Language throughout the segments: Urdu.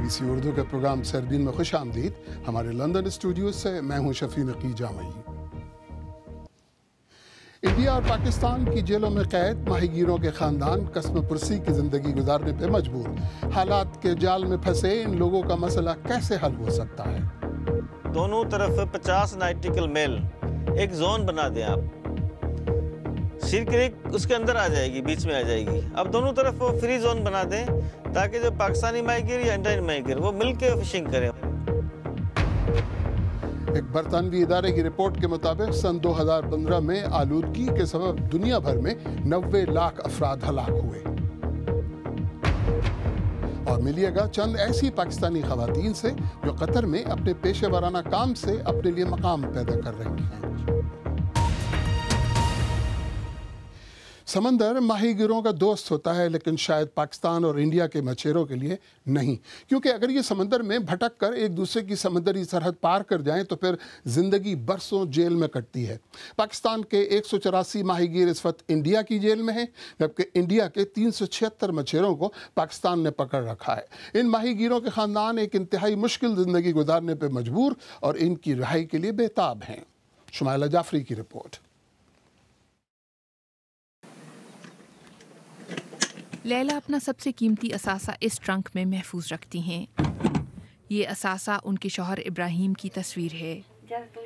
BBC اردو کے پروگرام سردین میں خوش آمدید. ہمارے لندن اسٹوڈیو سے میں ہوں شفیع نقی جامعی. انڈیا اور پاکستان کی جیلوں میں قید ماہی گیروں کے خاندان قسم پرسی کی زندگی گزارنے پہ مجبور. حالات کے جال میں پھنسے ان لوگوں کا مسئلہ کیسے حل ہو سکتا ہے؟ دونوں طرف 50 نائٹیکل میل ایک زون بنا دیں آپ. شیر کریک اس کے اندر آ جائے گی, بیچ میں آ جائے گی. اب دونوں طرف وہ فری زون بنا دیں تاکہ جو پاکستانی ماہی گیر یا انڈین ماہی گیر وہ مل کے فشنگ کریں. ایک برطانوی ادارے کی رپورٹ کے مطابق سن 2015 میں آلودگی کے سبب دنیا بھر میں 90 لاکھ افراد ہلاک ہوئے. اور ملیے گا چند ایسی پاکستانی خواتین سے جو قطر میں اپنے پیشہ ورانہ کام سے اپنے لیے مقام پیدا کر رہی ہیں. سمندر ماہی گیروں کا دوست ہوتا ہے لیکن شاید پاکستان اور انڈیا کے مچھیروں کے لیے نہیں, کیونکہ اگر یہ سمندر میں بھٹک کر ایک دوسرے کی سمندری سرحد پار کر جائیں تو پھر زندگی برسوں جیل میں کٹتی ہے. پاکستان کے 184 ماہی گیر اس وقت انڈیا کی جیل میں ہیں, جبکہ انڈیا کے 376 مچھیروں کو پاکستان نے پکڑ رکھا ہے. ان ماہی گیروں کے خاندان ایک انتہائی مشکل زندگی گزارنے پہ مجبور اور ان کی رہائی کے لیے بےتاب ہیں. شمائلہ جعفری کی رپورٹ. لیلا اپنا سب سے قیمتی اثاثہ اس ٹرنک میں محفوظ رکھتی ہیں. یہ اثاثہ ان کے شوہر ابراہیم کی تصویر ہے.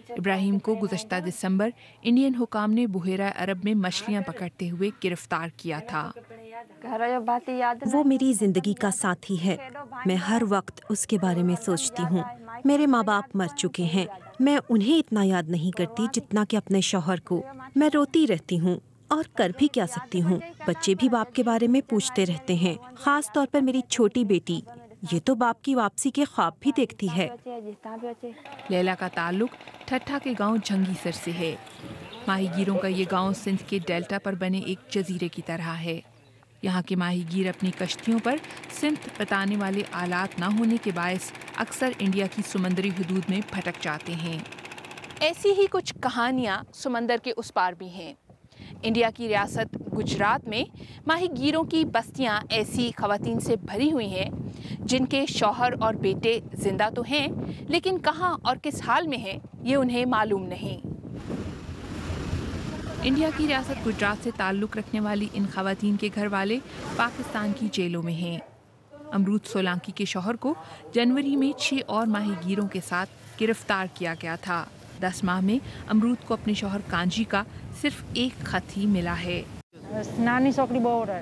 ابراہیم کو گزشتہ دسمبر انڈین حکام نے بحیرہ عرب میں مچھلیاں پکڑتے ہوئے گرفتار کیا تھا. وہ میری زندگی کا ساتھی ہے. میں ہر وقت اس کے بارے میں سوچتی ہوں. میرے ماں باپ مر چکے ہیں. میں انہیں اتنا یاد نہیں کرتی جتنا کہ اپنے شوہر کو. میں روتی رہتی ہوں اور کر بھی کیا سکتی ہوں. بچے بھی باپ کے بارے میں پوچھتے رہتے ہیں, خاص طور پر میری چھوٹی بیٹی. یہ تو باپ کی واپسی کے خواب بھی دیکھتی ہے. لیلا کا تعلق ٹھٹھا کے گاؤں جھنگی سر سے ہے. ماہی گیروں کا یہ گاؤں سندھ کے ڈیلٹا پر بنے ایک جزیرے کی طرح ہے. یہاں کے ماہی گیر اپنی کشتیوں پر سمت بتانے والے آلات نہ ہونے کے باعث اکثر انڈیا کی سمندری حدود میں بھٹک جاتے ہیں. ایسی ہی کچھ کہانیاں سمندر کے اس پار بھی ہیں. انڈیا کی ریاست گجرات میں ماہی گیروں کی بستیاں ایسی خواتین سے بھری ہوئی ہیں جن کے شوہر اور بیٹے زندہ تو ہیں لیکن کہاں اور کس حال میں ہیں یہ انہیں معلوم نہیں. انڈیا کی ریاست گجرات سے تعلق رکھنے والی ان خواتین کے گھر والے پاکستان کی جیلوں میں ہیں. امرود سولانکی کے شوہر کو جنوری میں 6 اور ماہی گیروں کے ساتھ گرفتار کیا گیا تھا. 10 ماہ میں امرود کو اپنے شوہر کانجی کا صرف ایک خط ہی ملا ہے.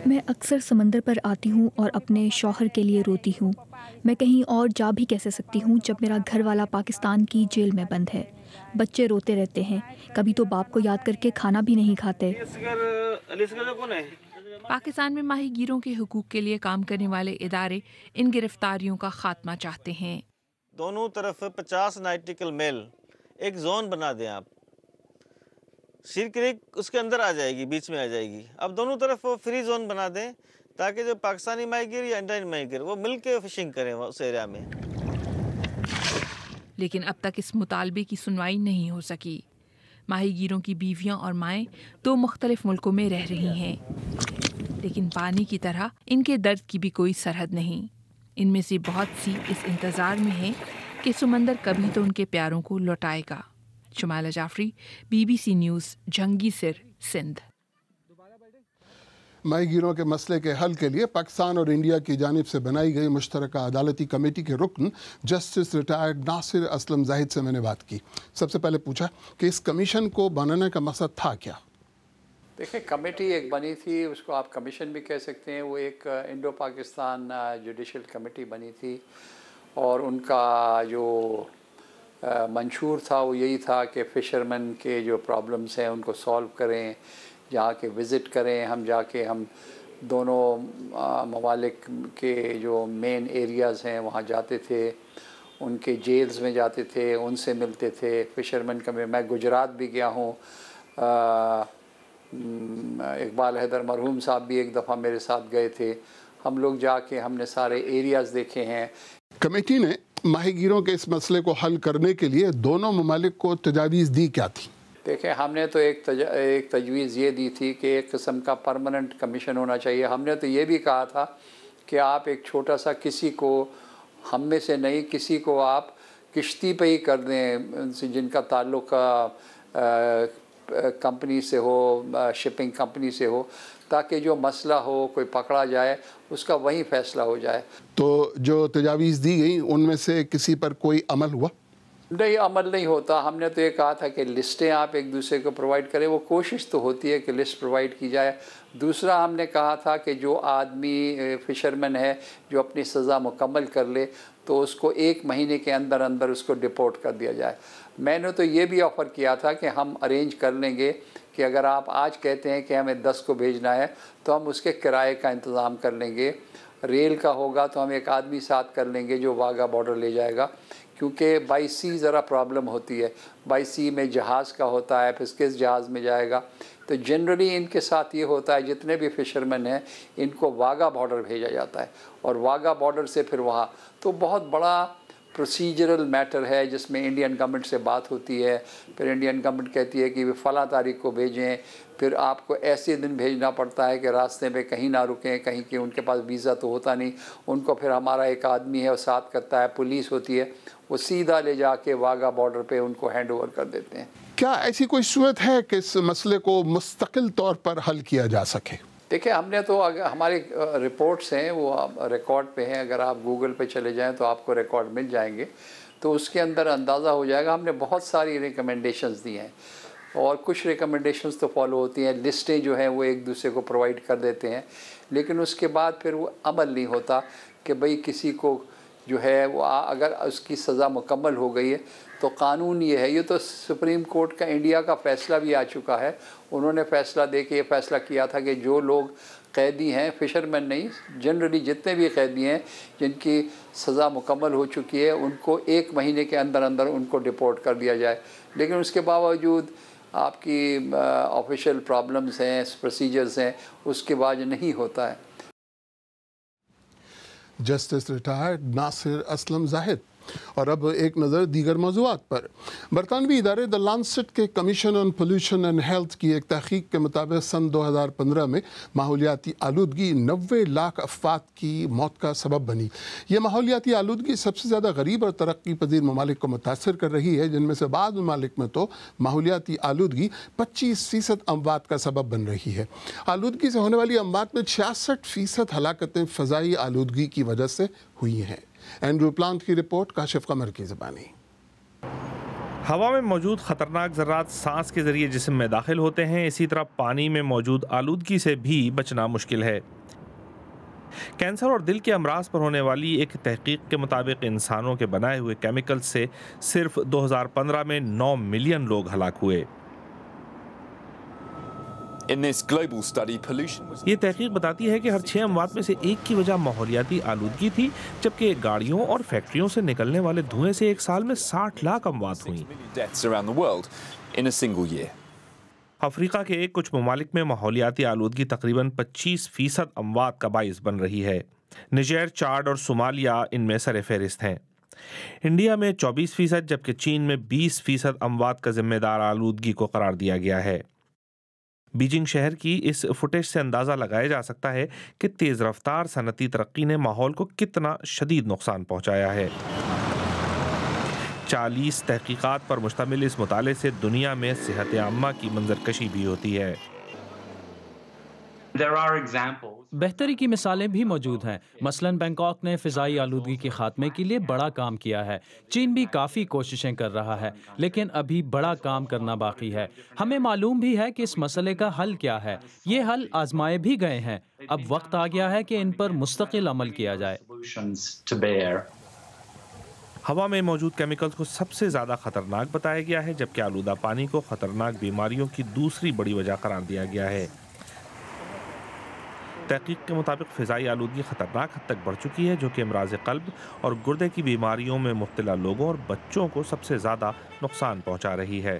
میں اکثر سمندر پر آتی ہوں اور اپنے شوہر کے لیے روتی ہوں. میں کہیں اور جا بھی کیسے سکتی ہوں جب میرا گھر والا پاکستان کی جیل میں بند ہے. بچے روتے رہتے ہیں, کبھی تو باپ کو یاد کر کے کھانا بھی نہیں کھاتے. پاکستان میں ماہی گیروں کے حقوق کے لیے کام کرنے والے ادارے ان گرفتاریوں کا خاتمہ چاہتے ہیں. دونوں طرف 50 نائٹیکل میل ایک زون بنا دیں آپ. شیر کریک اس کے اندر آ جائے گی, بیچ میں آ جائے گی. اب دونوں طرف وہ فری زون بنا دیں تاکہ جو پاکستانی ماہی گیر یا انڈین ماہی گیر وہ مل کے فشنگ کریں اس ایریا میں. لیکن اب تک اس مطالبے کی سنوائی نہیں ہو سکی. ماہی گیروں کی بیویاں اور مائیں 2 مختلف ملکوں میں رہ رہی ہیں, لیکن پانی کی طرح ان کے درد کی بھی کوئی سرحد نہیں. ان میں سے بہت سی اس انتظار میں ہیں کہ سمندر کبھی تو ان کے پیاروں کو لوٹائے گا. شمائلہ جعفری, BBC نیوز, جھنگی سر, سندھ. ماہی گیروں کے مسئلے کے حل کے لیے پاکستان اور انڈیا کی جانب سے بنائی گئی مشترکہ عدالتی کمیٹی کے رکن جسٹس ریٹائرڈ ناصر اسلم زاہد سے میں نے بات کی. سب سے پہلے پوچھا کہ اس کمیشن کو بنانے کا مقصد تھا کیا؟ دیکھیں, کمیٹی ایک بنی تھی, اس کو آپ کمیشن بھی کہہ سکتے ہیں. وہ ایک انڈو پاکستان جوڈیشل کمیٹی بنی تھی اور ان کا جو منشور تھا وہ یہی تھا کہ فشرمین کے جو پرابلمس ہیں ان کو سالو کریں, جا کے وزٹ کریں. ہم جا کے ہم دونوں ممالک کے جو مین ایریاز ہیں وہاں جاتے تھے, ان کے جیلز میں جاتے تھے, ان سے ملتے تھے. فشرمین کا میں گجرات بھی گیا ہوں. اقبال حیدر مرحوم صاحب بھی ایک دفعہ میرے ساتھ گئے تھے. ہم لوگ جا کے ہم نے سارے ایریاز دیکھے ہیں. کمیٹی نے ماہی گیروں کے اس مسئلے کو حل کرنے کے لیے دونوں ممالک کو تجاویز دی کیا تھی؟ دیکھیں, ہم نے تو ایک تجویز یہ دی تھی کہ ایک قسم کا پرماننٹ کمیشن ہونا چاہیے. ہم نے تو یہ بھی کہا تھا کہ آپ ایک چھوٹا سا کسی کو ہم میں سے نہیں کسی کو آپ کشتی پہ ہی کر دیں ان سے جن کا تعلق کمپنی سے ہو، شپنگ کمپنی سے ہو، تاکہ جو مسئلہ ہو کوئی پکڑا جائے اس کا وہیں فیصلہ ہو جائے۔ تو جو تجاویز دی گئیں ان میں سے کسی پر کوئی عمل ہوا؟ نہیں، عمل نہیں ہوتا۔ ہم نے تو یہ کہا تھا کہ لسٹیں آپ ایک دوسرے کو پرووائڈ کریں، وہ کوشش تو ہوتی ہے کہ لسٹ پرووائڈ کی جائے۔ دوسرا ہم نے کہا تھا کہ جو آدمی فشرمین ہے جو اپنی سزا مکمل کر لے تو اس کو 1 مہینے کے اندر اندر اس کو ڈپورٹ کر دیا جائے۔ میں نے تو یہ بھی آفر کیا تھا کہ ہم ارینج کر لیں گے کہ اگر آپ آج کہتے ہیں کہ ہمیں 10 کو بھیجنا ہے تو ہم اس کے کرائے کا انتظام کر لیں گے۔ ریل کا ہوگا تو ہم ایک آدمی ساتھ کر لیں گے جو واگا بارڈر لے جائے گا، کیونکہ بائی سی ذرا پرابلم ہوتی ہے۔ بائی سی میں جہاز کا ہوتا ہے، پھر کس جہاز میں جائے گا، تو جنرلی ان کے ساتھ یہ ہوتا ہے جتنے بھی فشرمین ہیں ان کو واگا بارڈر بھیجا جاتا ہے، اور واگا بارڈر سے پھر وہاں تو بہت بڑا پروسیجرل میٹر ہے جس میں انڈین گورنمنٹ سے بات ہوتی ہے۔ پھر انڈین گورنمنٹ کہتی ہے کہ فلاں تاریخ کو بھیجیں، پھر آپ کو ایسے دن بھیجنا پڑتا ہے کہ راستے میں کہیں نہ رکیں، کہیں کہ ان کے پاس ویزا تو ہوتا نہیں، ان کو پھر ہمارا ایک آدمی ہے وہ ساتھ کرتا ہے، پولیس ہوتی ہے، وہ سیدھا لے جا کے واگا بارڈر پہ ان کو ہینڈ اوور کر دیتے ہیں۔ کیا ایسی کوئی صورت ہے کہ اس مسئلے کو مستقل طور پر حل کیا جا سکے؟ دیکھیں، ہم نے تو ہماری رپورٹس ہیں وہ ریکارڈ پہ ہیں، اگر آپ گوگل پہ چلے جائیں تو آپ کو ریکارڈ مل جائیں گے، تو اس کے اندر اندازہ ہو جائے گا۔ ہم نے بہت ساری ریکمنڈیشنز دی ہیں، اور کچھ ریکمنڈیشنز تو فالو ہوتی ہیں، لسٹیں جو ہیں وہ ایک دوسرے کو پرووائڈ کر دیتے ہیں، لیکن اس کے بعد پھر وہ عمل نہیں ہوتا کہ بھئی کسی کو جو ہے وہ اگر اس کی سزا مکمل ہو گئی ہے تو قانون یہ ہے، یہ تو سپریم کورٹ کا انڈیا کا فیصلہ بھی آ چکا ہے، انہوں نے فیصلہ دے کے یہ فیصلہ کیا تھا کہ جو لوگ قیدی ہیں، فشرمین نہیں، جنرلی جتنے بھی قیدی ہیں جن کی سزا مکمل ہو چکی ہے ان کو 1 مہینے کے اندر اندر ان کو ڈپورٹ کر دیا جائے، لیکن اس کے باوجود آپ کی آفیشیل پرابلمز ہیں، پروسیجرز ہیں، اس کے بعد نہیں ہوتا ہے۔ جسٹس ریٹائرڈ ناصر اسلم زاہد۔ اور اب ایک نظر دیگر موضوعات پر۔ برطانوی ادارے دی لانسٹ کے commission on pollution and health کی ایک تحقیق کے مطابق سن 2015 میں ماحولیاتی آلودگی 90 لاکھ افراد کی موت کا سبب بنی۔ یہ ماحولیاتی آلودگی سب سے زیادہ غریب اور ترقی پذیر ممالک کو متاثر کر رہی ہے، جن میں سے بعض ممالک میں تو ماحولیاتی آلودگی 25% اموات کا سبب بن رہی ہے۔ آلودگی سے ہونے والی اموات میں 66% ہلاکتیں فضائی آلودگی کی وجہ سے ہوئی ہیں۔ اینڈرو پلانٹ کی رپورٹ، کاشف قمر کی زبانی۔ ہوا میں موجود خطرناک ذرات سانس کے ذریعے جسم میں داخل ہوتے ہیں، اسی طرح پانی میں موجود آلودگی سے بھی بچنا مشکل ہے۔ کینسر اور دل کے امراض پر ہونے والی ایک تحقیق کے مطابق انسانوں کے بنائے ہوئے کیمیکل سے صرف 2015 میں 9 ملین لوگ ہلاک ہوئے۔ یہ تحقیق بتاتی ہے کہ ہر 6 اموات میں سے 1 کی وجہ ماحولیاتی آلودگی تھی، جبکہ گاڑیوں اور فیکٹریوں سے نکلنے والے دھوئیں سے ایک سال میں 60 لاکھ اموات ہوئیں۔ افریقہ کے کچھ ممالک میں ماحولیاتی آلودگی تقریباً 25% اموات کا باعث بن رہی ہے۔ نیجر، چاڈ اور صومالیہ ان میں سر فہرست ہیں۔ انڈیا میں 24%، جبکہ چین میں 20% اموات کا ذمہ دار آلودگی کو قرار دیا گیا ہے۔ بیجنگ شہر کی اس فوٹیج سے اندازہ لگایا جا سکتا ہے کہ تیز رفتار صنعتی ترقی نے ماحول کو کتنا شدید نقصان پہنچایا ہے۔ 40 تحقیقات پر مشتمل اس مطالعے سے دنیا میں صحت عامہ کی منظرکشی بھی ہوتی ہے۔ بہتری کی مثالیں بھی موجود ہیں، مثلاً بینکاک نے فضائی آلودگی کے خاتمے کے لیے بڑا کام کیا ہے۔ چین بھی کافی کوششیں کر رہا ہے، لیکن ابھی بڑا کام کرنا باقی ہے۔ ہمیں معلوم بھی ہے کہ اس مسئلے کا حل کیا ہے، یہ حل آزمائے بھی گئے ہیں، اب وقت آ گیا ہے کہ ان پر مستقل عمل کیا جائے۔ ہوا میں موجود کیمیکلز کو سب سے زیادہ خطرناک بتایا گیا ہے، جبکہ آلودہ پانی کو خطرناک بیماریوں کی دوسری بڑی وجہ قرار دیا گیا ہے۔ تحقیق کے مطابق فضائی آلودگی خطرناک حد تک بڑھ چکی ہے، جو کہ امراض قلب اور گردے کی بیماریوں میں مبتلا لوگوں اور بچوں کو سب سے زیادہ نقصان پہنچا رہی ہے۔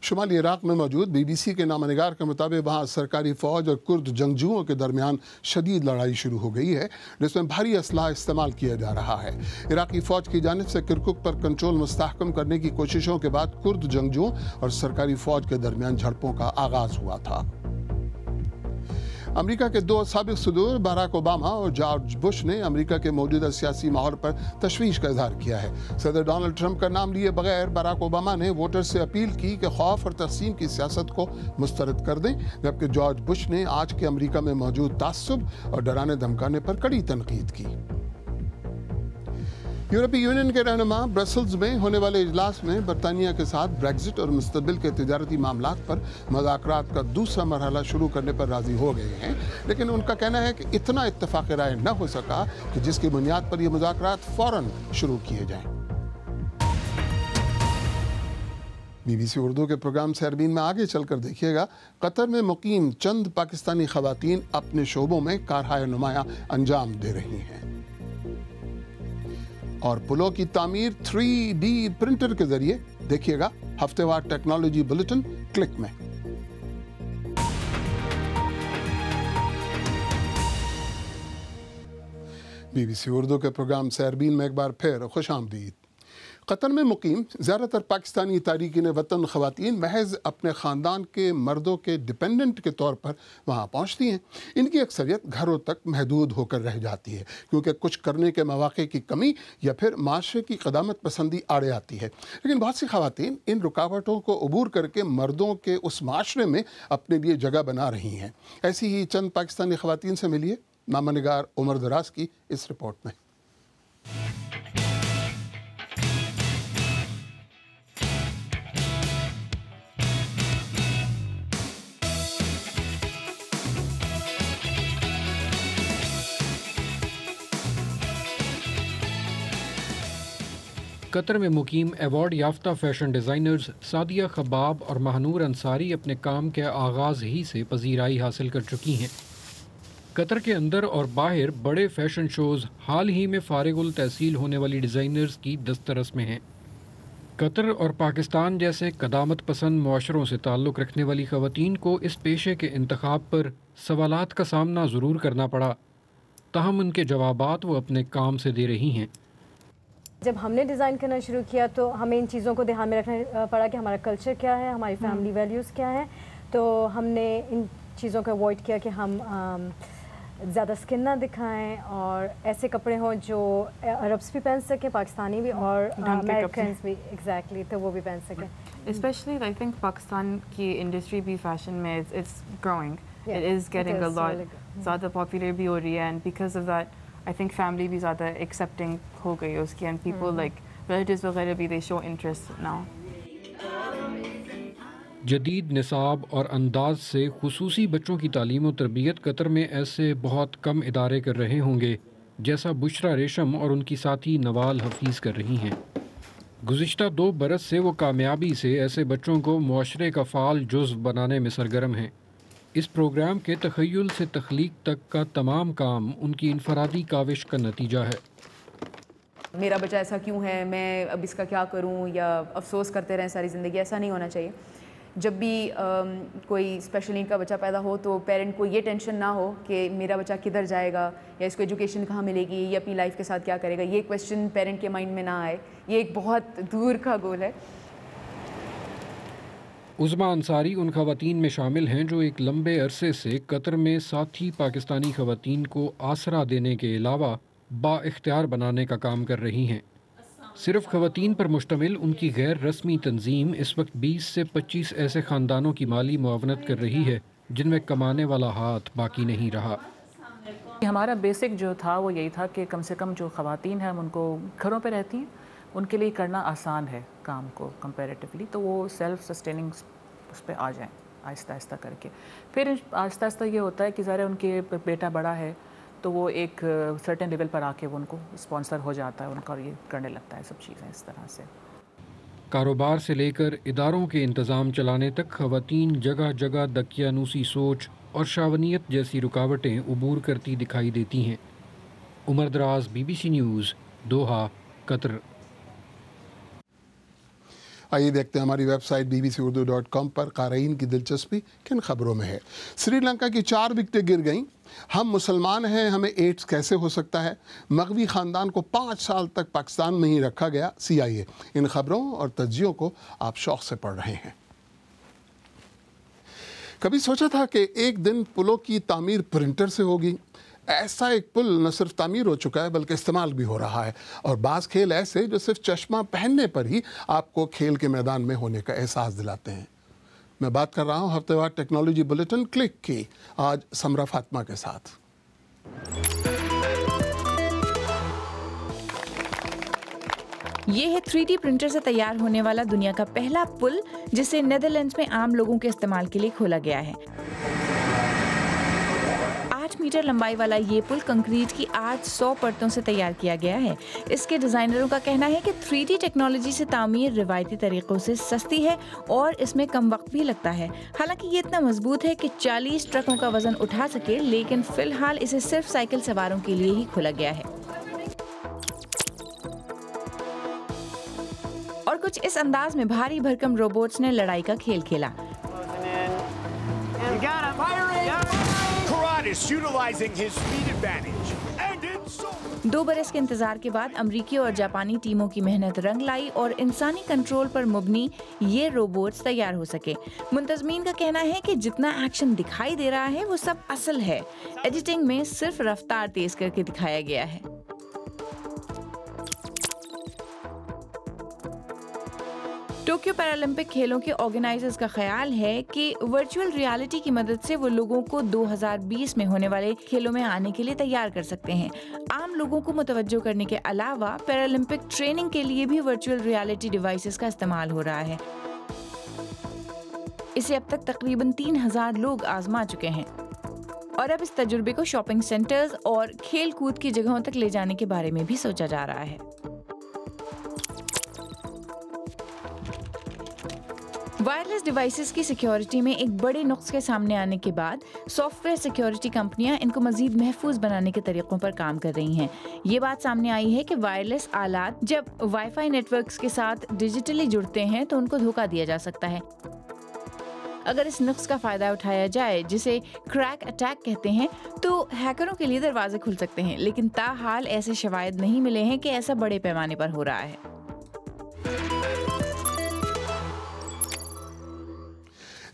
شمالی عراق میں موجود بی بی سی کے نامہ نگار کے مطابق وہاں سرکاری فوج اور کرد جنگجوؤں کے درمیان شدید لڑائی شروع ہو گئی ہے، جس میں بھاری اسلحہ استعمال کیا جا رہا ہے۔ عراقی فوج کی جانب سے کرکک پر کنٹرول مستحکم کرنے کی کوششوں کے بعد کرد جنگجوؤں اور سرکاری فوج کے درمیان جھڑپوں کا آغاز ہوا تھا۔ امریکہ کے 2 سابق صدور براک اوباما اور جارج بش نے امریکہ کے موجودہ سیاسی ماحول پر تشویش کا اظہار کیا ہے۔ صدر ڈونلڈ ٹرمپ کا نام لیے بغیر براک اوباما نے ووٹر سے اپیل کی کہ خوف اور تقسیم کی سیاست کو مسترد کر دیں، جبکہ جارج بش نے آج کے امریکہ میں موجود تعصب اور ڈرانے دھمکانے پر کڑی تنقید کی۔ یورپی یونین کے رہنما برسلز میں ہونے والے اجلاس میں برطانیہ کے ساتھ بریگزٹ اور مستقبل کے تجارتی معاملات پر مذاکرات کا دوسرا مرحلہ شروع کرنے پر راضی ہو گئے ہیں، لیکن ان کا کہنا ہے کہ اتنا اتفاق رائے نہ ہو سکا کہ جس کی بنیاد پر یہ مذاکرات فوراً شروع کیے جائیں۔ BBC اردو کے پروگرام سیربین میں آگے چل کر دیکھیے گا، قطر میں مقیم چند پاکستانی خواتین اپنے شعبوں میں کارہائے نمایاں انجام دے رہی ہیں، اور پلوں کی تعمیر 3D پرنٹر کے ذریعے، دیکھیے گا ہفتے وار ٹیکنالوجی بلیٹن کلک میں۔ BBC اردو کے پروگرام سیربین میں ایک بار پھر خوش آمدید۔ قطر میں مقیم زیادہ تر پاکستانی تارکین وطن خواتین محض اپنے خاندان کے مردوں کے ڈپینڈنٹ کے طور پر وہاں پہنچتی ہیں۔ ان کی اکثریت گھروں تک محدود ہو کر رہ جاتی ہے، کیونکہ کچھ کرنے کے مواقع کی کمی یا پھر معاشرے کی قدامت پسندی آڑے آتی ہے۔ لیکن بہت سی خواتین ان رکاوٹوں کو عبور کر کے مردوں کے اس معاشرے میں اپنے لیے جگہ بنا رہی ہیں۔ ایسی ہی چند پاکستانی خواتین سے ملیے نامہ نگار عمر دراز کی اس رپورٹ میں۔ قطر میں مقیم ایوارڈ یافتہ فیشن ڈیزائنرز سعدیہ خباب اور مہنور انصاری اپنے کام کے آغاز ہی سے پذیرائی حاصل کر چکی ہیں۔ قطر کے اندر اور باہر بڑے فیشن شوز حال ہی میں فارغ التحصیل ہونے والی ڈیزائنرز کی دسترس میں ہیں۔ قطر اور پاکستان جیسے قدامت پسند معاشروں سے تعلق رکھنے والی خواتین کو اس پیشے کے انتخاب پر سوالات کا سامنا ضرور کرنا پڑا، تاہم ان کے جوابات وہ اپنے کام سے دے رہی ہیں۔ جب ہم نے ڈیزائن کرنا شروع کیا تو ہمیں ان چیزوں کو دھیان میں رکھنا پڑا کہ ہمارا کلچر کیا ہے، ہماری فیملی ویلیوز کیا ہیں، تو ہم نے ان چیزوں کو اوائڈ کیا کہ ہم زیادہ اسکن نہ دکھائیں اور ایسے کپڑے ہوں جو عربس بھی پہن سکیں، پاکستانی بھی اور امریکنز بھی، ایگزیکٹلی، تو وہ بھی پہن سکیں۔ اسپیشلی آئی تھنک پاکستان کی انڈسٹری بھی فیشن میں it's growing, it is getting a lot, زیادہ پاپولر بھی ہو رہی ہے، and because of that I think family بھی زیادہ ایکسیپٹنگ ہو گئی ہے اس کی، اینڈ پیپل لائک ریلیٹیوز وغیرہ بھی دے شو انٹرسٹ ناؤ۔ جدید نصاب اور انداز سے خصوصی بچوں کی تعلیم و تربیت قطر میں ایسے بہت کم ادارے کر رہے ہوں گے جیسا بشرا ریشم اور ان کی ساتھی نوال حفیظ کر رہی ہیں۔ گزشتہ 2 برس سے وہ کامیابی سے ایسے بچوں کو معاشرے کا فعال جزو بنانے میں سرگرم ہیں۔ اس پروگرام کے تخیل سے تخلیق تک کا تمام کام ان کی انفرادی کاوش کا نتیجہ ہے۔ میرا بچہ ایسا کیوں ہے، میں اب اس کا کیا کروں، یا افسوس کرتے رہیں ساری زندگی، ایسا نہیں ہونا چاہیے۔ جب بھی کوئی اسپیشل نیڈ کا بچہ پیدا ہو تو پیرنٹ کو یہ ٹینشن نہ ہو کہ میرا بچہ کدھر جائے گا، یا اس کو ایجوکیشن کہاں ملے گی، یا اپنی لائف کے ساتھ کیا کرے گا، یہ کویسچن پیرنٹ کے مائنڈ میں نہ آئے۔ یہ ایک بہت دور کا گول ہے۔ عظمیٰ انصاری ان خواتین میں شامل ہیں جو ایک لمبے عرصے سے قطر میں ساتھی پاکستانی خواتین کو آسرا دینے کے علاوہ با اختیار بنانے کا کام کر رہی ہیں۔ صرف خواتین پر مشتمل ان کی غیر رسمی تنظیم اس وقت 20 سے 25 ایسے خاندانوں کی مالی معاونت کر رہی ہے جن میں کمانے والا ہاتھ باقی نہیں رہا۔ ہمارا بیسک جو تھا وہ یہی تھا کہ کم سے کم جو خواتین ہیں ان کو گھروں پہ رہتی ہیں، ان کے لیے کرنا آسان ہے کام کو کمپیریٹیولی، تو وہ سیلف سسٹیننگ اس پہ آ جائیں آہستہ آہستہ کر کے۔ پھر آہستہ آہستہ یہ ہوتا ہے کہ ظاہر ان کے بیٹا بڑا ہے تو وہ ایک سرٹن لیول پر آ کے وہ ان کو اسپانسر ہو جاتا ہے ان کا، اور یہ کرنے لگتا ہے سب چیزیں اس طرح سے۔ کاروبار سے لے کر اداروں کے انتظام چلانے تک خواتین جگہ جگہ دقیانوسی سوچ اور شاونیت جیسی رکاوٹیں عبور کرتی دکھائی دیتی ہیں۔ عمر دراز، BBC نیوز، دوحہ، قطر۔ آئیے دیکھتے ہیں ہماری ویب سائٹ bbcurdu.com پر قارئین کی دلچسپی کن خبروں میں ہے۔ سری لنکا کی 4 وکٹیں گر گئیں۔ ہم مسلمان ہیں، ہمیں ایڈز کیسے ہو سکتا ہے؟ مغوی خاندان کو 5 سال تک پاکستان میں ہی رکھا گیا، CIA۔ ان خبروں اور تجزیوں کو آپ شوق سے پڑھ رہے ہیں۔ کبھی سوچا تھا کہ ایک دن پلوں کی تعمیر پرنٹر سے ہوگی؟ ایسا ایک پل نہ صرف تعمیر ہو چکا ہے بلکہ استعمال بھی ہو رہا ہے، اور بعض کھیل ایسے جو صرف چشمہ پہننے پر ہی آپ کو کھیل کے میدان میں ہونے کا احساس دلاتے ہیں۔ میں بات کر رہا ہوں ہفتے وار ٹیکنالوجی بلیٹن کلک کی، آج سمرہ فاطمہ کے ساتھ۔ یہ ہے 3D پرنٹر سے تیار ہونے والا دنیا کا پہلا پل، جسے نیدرلینڈز میں عام لوگوں کے استعمال کے لیے کھولا گیا ہے۔ 8 میٹر لمبائی والا یہ پل کنکریٹ کی 800 پرتوں سے تیار کیا گیا ہے۔ اس کے ڈیزائنروں کا کہنا ہے کہ 3D ٹیکنالوجی سے تعمیر روایتی طریقوں سے سستی ہے اور اس میں کم وقت بھی لگتا ہے۔ حالانکہ یہ اتنا مضبوط ہے کہ 40 ٹرکوں کا وزن اٹھا سکے، لیکن فی الحال اسے صرف سائیکل سواروں کے لیے ہی کھولا گیا ہے۔ اور کچھ اس انداز میں بھاری بھرکم روبوٹس نے لڑائی کا کھیل کھیلا۔ دو برس کے انتظار کے بعد امریکی اور جاپانی ٹیموں کی محنت رنگ لائی اور انسانی کنٹرول پر مبنی یہ روبوٹس تیار ہو سکے۔ منتظمین کا کہنا ہے کہ جتنا ایکشن دکھائی دے رہا ہے وہ سب اصل ہے، ایڈیٹنگ میں صرف رفتار تیز کر کے دکھایا گیا ہے۔ ٹوکیو پیرالمپک کھیلوں کے آرگنائزرز کا خیال ہے کہ ورچوئل ریالٹی کی مدد سے وہ لوگوں کو 2020 میں ہونے والے کھیلوں میں آنے کے لیے تیار کر سکتے ہیں۔ عام لوگوں کو متوجہ کرنے کے علاوہ پیرالمپک ٹریننگ کے لیے بھی ورچوئل ریالٹی ڈیوائسز کا استعمال ہو رہا ہے۔ اسے اب تک تقریباً 3000 لوگ آزما چکے ہیں، اور اب اس تجربے کو شاپنگ سینٹرز اور کھیل کود کی جگہوں تک لے جانے کے بارے میں بھی سوچا جا رہا ہے۔ وائرلیس ڈیوائسز کی سیکیورٹی میں ایک بڑے نقص کے سامنے آنے کے بعد سافٹ ویئر سیکیورٹی کمپنیاں ان کو مزید محفوظ بنانے کے طریقوں پر کام کر رہی ہیں۔ یہ بات سامنے آئی ہے کہ وائرلیس آلات جب وائی فائی نیٹ ورکس کے ساتھ ڈیجیٹلی جڑتے ہیں تو ان کو دھوکہ دیا جا سکتا ہے۔ اگر اس نقص کا فائدہ اٹھایا جائے، جسے کریک اٹیک کہتے ہیں، تو ہیکروں کے لیے دروازے کھل سکتے ہیں، لیکن تاحال ایسے شواہد نہیں ملے ہیں کہ ایسا بڑے پیمانے پر ہو رہا ہے۔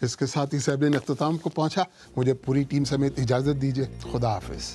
اس کے ساتھ ہی صاحب نے اختتام کو پہنچا۔ مجھے پوری ٹیم سمیت اجازت دیجیے، خدا حافظ۔